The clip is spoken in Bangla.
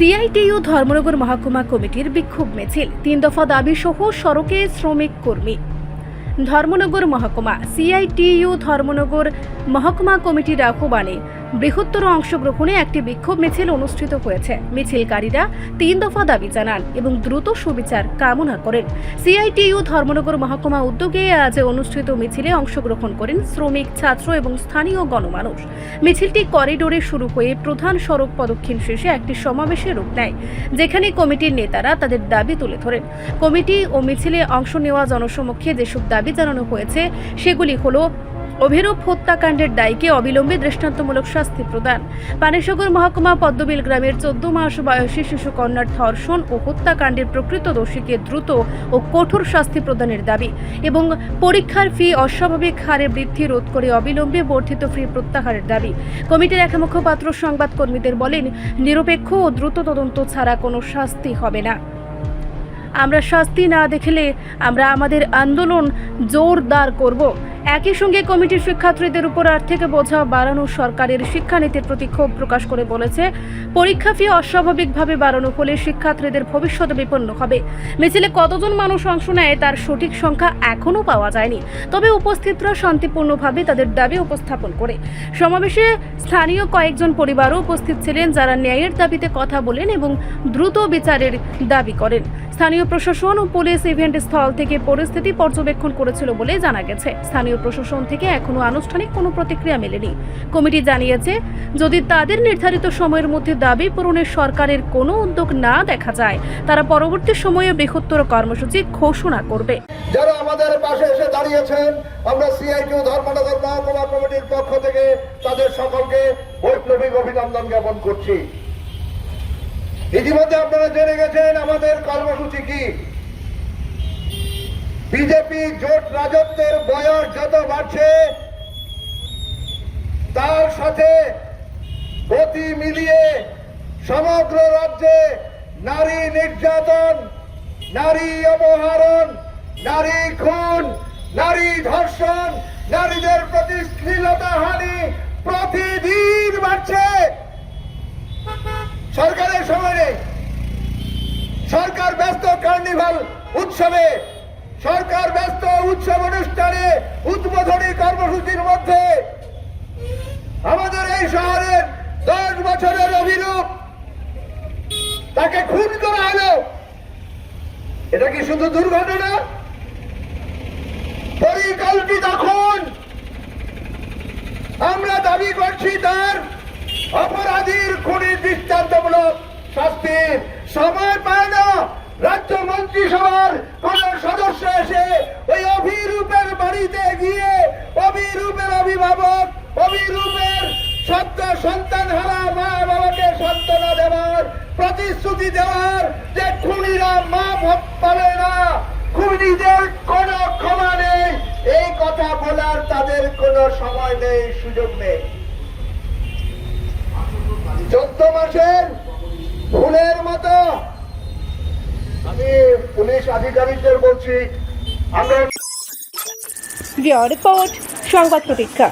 সিআইটিইউ ধর্মনগর মহকুমা কমিটির বিক্ষোভ মিছিল 3 দফা দাবি সহ সড়কে শ্রমিক কর্মী। ধর্মনগর মহকুমা সিআইটিইউ ধর্মনগর মহকুমা কমিটির আহ্বানে বৃহত্তর অংশগ্রহণে একটি বিক্ষোভ মিছিল অনুষ্ঠিত হয়েছে। মিছিলকারীরা 3 দফা দাবি জানান এবং দ্রুত সুবিচার কামনা করেন। সিআইটিইউ ধর্মনগর মহকুমা উদ্যোগে আজ অনুষ্ঠিত মিছিলে অংশগ্রহণ করেন শ্রমিক, ছাত্র এবং স্থানীয় গণমানুষ। মিছিলটি করিডোরে শুরু হয়ে প্রধান সড়ক প্রদক্ষিণ শেষে একটি সমাবেশে রূপ নেয়, যেখানে কমিটির নেতারা তাদের দাবি তুলে ধরেন। কমিটি ও মিছিলে অংশ নেওয়া জনসমক্ষে যেসব দাবি জানানো হয়েছে সেগুলি হলো: অভিরূপ হত্যাকাণ্ডের দায়ীকে অবিলম্বে দৃষ্টান্তমূলক শাস্তি প্রদান, পানিসাগর মহকুমা পদ্মবিল গ্রামের 14 মাস বয়সী শিশুকন্যার ধর্ষণ ও হত্যাকাণ্ডের প্রকৃত দোষীকে দ্রুত ও কঠোর শাস্তি প্রদানের দাবি এবং পরীক্ষার ফি অস্বাভাবিক হারে বৃদ্ধি রোধ করে অবিলম্বে বর্ধিত ফি প্রত্যাহারের দাবি। কমিটির এক মুখপাত্র সংবাদকর্মীদের বলেন, নিরপেক্ষ ও দ্রুত তদন্ত ছাড়া কোনো শাস্তি হবে না। আমরা শাস্তি না দেখলে আমরা আমাদের আন্দোলন জোরদার করব। একই সঙ্গে কমিটির শিক্ষার্থীদের উপর আর্থিক বোঝা বাড়ানো সরকারের শিক্ষানীতির প্রতি ক্ষোভ প্রকাশ করে বলেছে, পরীক্ষা ফি অস্বাভাবিকভাবে বাড়ানো হলে শিক্ষার্থীদের ভবিষ্যৎ বিপন্ন হবে। মিছিলে কতজন মানুষ অংশ নেয় তার সঠিক সংখ্যা এখনও পাওয়া যায়নি, তবে উপস্থিতরা শান্তিপূর্ণভাবে তাদের দাবি উপস্থাপন করে। সমাবেশে স্থানীয় কয়েকজন পরিবারও উপস্থিত ছিলেন, যারা ন্যায়ের দাবিতে কথা বলেন এবং দ্রুত বিচারের দাবি করেন। স্থানীয় প্রশাসন ও পুলিশ ইভেন্ট স্থল থেকে পরিস্থিতি পর্যবেক্ষণ করেছিল বলে জানা গেছে। স্থানীয় প্রশাসন থেকে এখনো আনুষ্ঠানিক কোনো প্রতিক্রিয়া মেলেনি। কমিটি জানিয়েছে, যদি তাদের নির্ধারিত সময়ের মধ্যে দাবি পূরণের সরকারের কোনো উদ্যোগ না দেখা যায়, তারা পরবর্তী সময়ে বৃহত্তর কর্মসূচি ঘোষণা করবে। যারা আমাদের পাশে এসে দাঁড়িয়েছেন, আমরা সিআইটিইউ ধর্মনগর মহকুমা কমিটির পক্ষ থেকে তাদের সকলকে বৈপ্লবিক অভিনন্দন জ্ঞাপন করছি। ইতিমধ্যে আপনারা জেনে গেছেন আমাদের কর্মসূচি কি। বিজেপি জোট রাজত্বের বয়স যত বাড়ছে, তার সাথে গতি মিলিয়ে সমগ্র রাজ্যে নারী নির্যাতন, নারী অপহরণ, নারী খুন, নারী ধর্ষণ, নারীদের প্রতি শ্লীলতাহানি প্রতিদিন বাড়ছে। সরকারের সময় নেই, সরকার ব্যস্ত কার্নিভাল উৎসবে, সরকার ব্যস্ত উৎসব অনুষ্ঠানে, উদ্বোধনী কর্মসূচির মধ্যে। আমাদের এই শহরের 10 বছরের অভিরূপ, তাকে খুন করা হলো। এটা কি শুধু দুর্ঘটনা? পরিকল্পিত খুন। আমরা দাবি করছি তার অপরাধীর খুনির দৃষ্টান্তমূলক শাস্তির। সময় পায় না রাজ্য মন্ত্রিসভার কোন সদস্য এসে ওই অভিরূপের বাড়িতে গিয়ে অভিরূপের অভিভাবক, অভিরূপের সন্তান হারা মা বাবাকে সান্ত্বনা দেওয়ার, প্রতিশ্রুতি দেওয়ার যে খুনিরা মাফ পাবে না, খুনিদের কোনো ক্ষমা নেই, এই কথা বলার তাদের কোনো সময় নেই, সুযোগ নেই। 14 মাসের ভুলের মতো আমি পুলিশ আধিকারিকদের বলছি, আমরা রিপোর্ট সংবাদ প্রতীক্ষা।